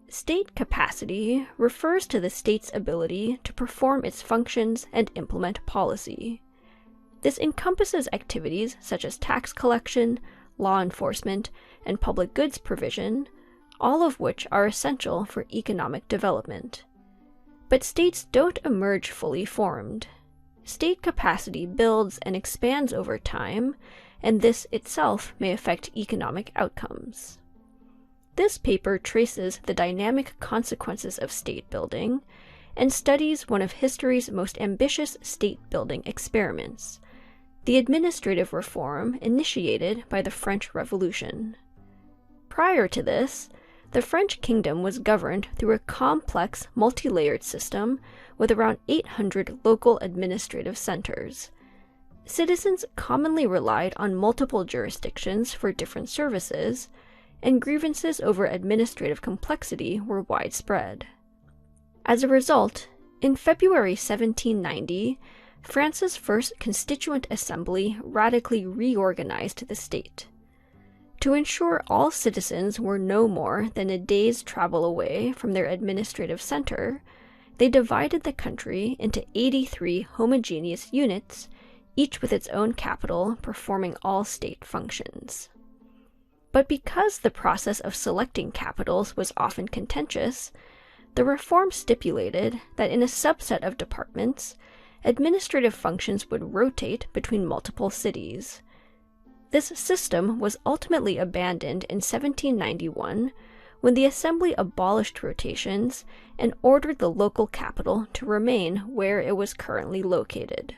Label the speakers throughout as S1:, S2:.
S1: State capacity refers to the state's ability to perform its functions and implement policy. This encompasses activities such as tax collection, law enforcement, and public goods provision, all of which are essential for economic development. But states don't emerge fully formed. State capacity builds and expands over time, and this itself may affect economic outcomes. This paper traces the dynamic consequences of state building and studies one of history's most ambitious state-building experiments, the administrative reform initiated by the French Revolution. Prior to this, the French kingdom was governed through a complex, multi-layered system with around 800 local administrative centers. Citizens commonly relied on multiple jurisdictions for different services, and grievances over administrative complexity were widespread. As a result, in February 1790, France's first Constituent Assembly radically reorganized the state. To ensure all citizens were no more than a day's travel away from their administrative center, they divided the country into 83 homogeneous units, each with its own capital performing all state functions. But because the process of selecting capitals was often contentious, the reform stipulated that in a subset of departments, administrative functions would rotate between multiple cities. This system was ultimately abandoned in 1791 when the Assembly abolished rotations and ordered the local capital to remain where it was currently located.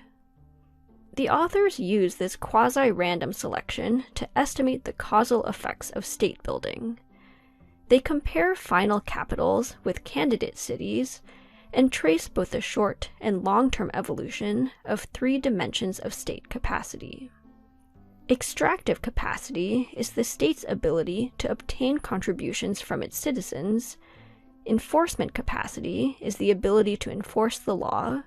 S1: The authors use this quasi-random selection to estimate the causal effects of state building. They compare final capitals with candidate cities and trace both the short and long-term evolution of three dimensions of state capacity. Extractive capacity is the state's ability to obtain contributions from its citizens. Enforcement capacity is the ability to enforce the law,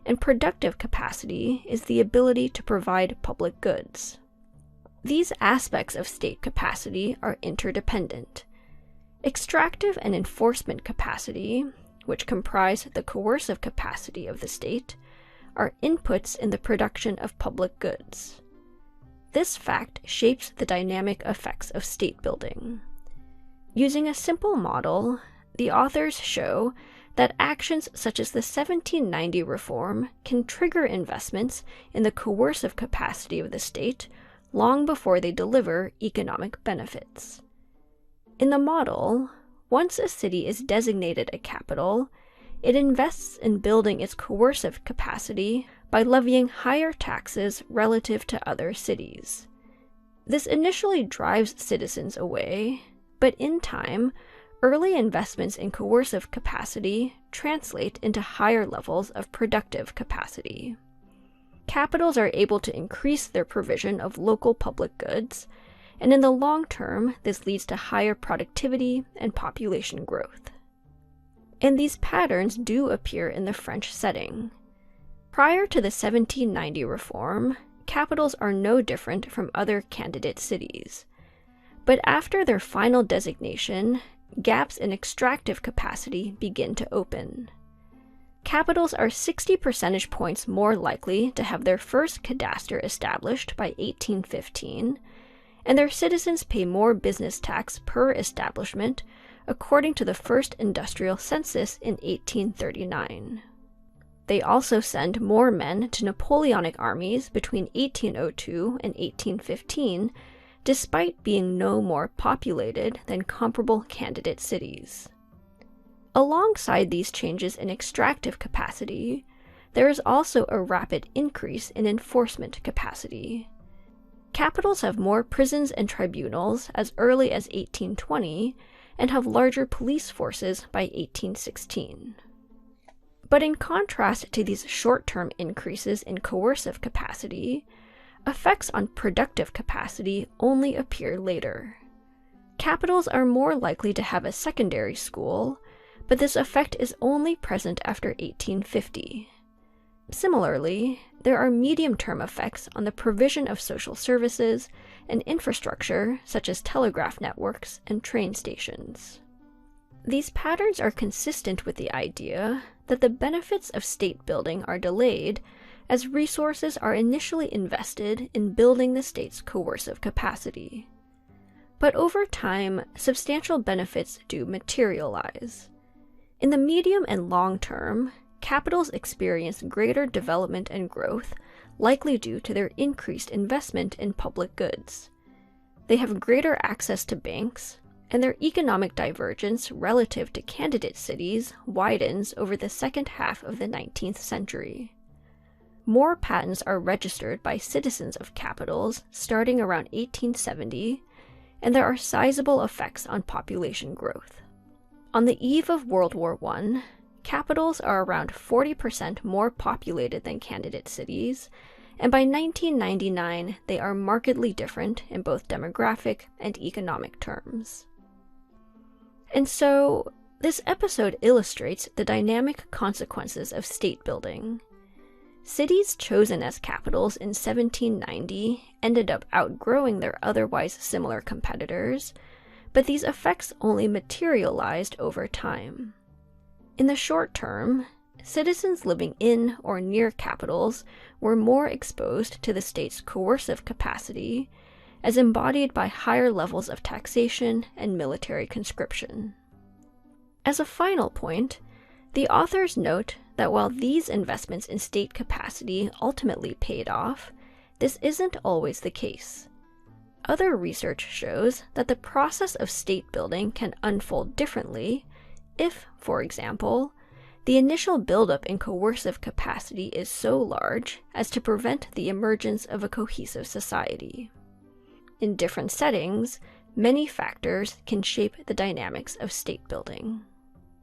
S1: and productive capacity is the ability to provide public goods. These aspects of state capacity are interdependent. Extractive and enforcement capacity, which comprise the coercive capacity of the state, are inputs in the production of public goods. This fact shapes the dynamic effects of state building. Using a simple model, the authors show that actions such as the 1790 reform can trigger investments in the coercive capacity of the state long before they deliver economic benefits. In the model, once a city is designated a capital, it invests in building its coercive capacity by levying higher taxes relative to other cities. This initially drives citizens away, but in time, early investments in coercive capacity translate into higher levels of productive capacity. Capitals are able to increase their provision of local public goods, and in the long term, this leads to higher productivity and population growth. And these patterns do appear in the French setting. Prior to the 1790 reform, capitals are no different from other candidate cities. But after their final designation, gaps in extractive capacity begin to open. Capitals are 60 percentage points more likely to have their first cadastre established by 1815, and their citizens pay more business tax per establishment according to the first industrial census in 1839. They also send more men to Napoleonic armies between 1802 and 1815, despite being no more populated than comparable candidate cities. Alongside these changes in extractive capacity, there is also a rapid increase in enforcement capacity. Capitals have more prisons and tribunals as early as 1820 and have larger police forces by 1816. But in contrast to these short-term increases in coercive capacity, effects on productive capacity only appear later. Capitals are more likely to have a secondary school, but this effect is only present after 1850. Similarly, there are medium-term effects on the provision of social services and infrastructure such as telegraph networks and train stations. These patterns are consistent with the idea that the benefits of state building are delayed as resources are initially invested in building the state's coercive capacity. But over time, substantial benefits do materialize. In the medium and long term, capitals experience greater development and growth, likely due to their increased investment in public goods. They have greater access to banks, and their economic divergence relative to candidate cities widens over the second half of the 19th century. More patents are registered by citizens of capitals starting around 1870, and there are sizable effects on population growth. On the eve of World War I, capitals are around 40% more populated than candidate cities, and by 1999 they are markedly different in both demographic and economic terms. And so, this episode illustrates the dynamic consequences of state building. Cities chosen as capitals in 1790 ended up outgrowing their otherwise similar competitors, but these effects only materialized over time. In the short term, citizens living in or near capitals were more exposed to the state's coercive capacity, as embodied by higher levels of taxation and military conscription. As a final point, the authors note that while these investments in state capacity ultimately paid off, this isn't always the case. Other research shows that the process of state building can unfold differently if, for example, the initial buildup in coercive capacity is so large as to prevent the emergence of a cohesive society. In different settings, many factors can shape the dynamics of state building.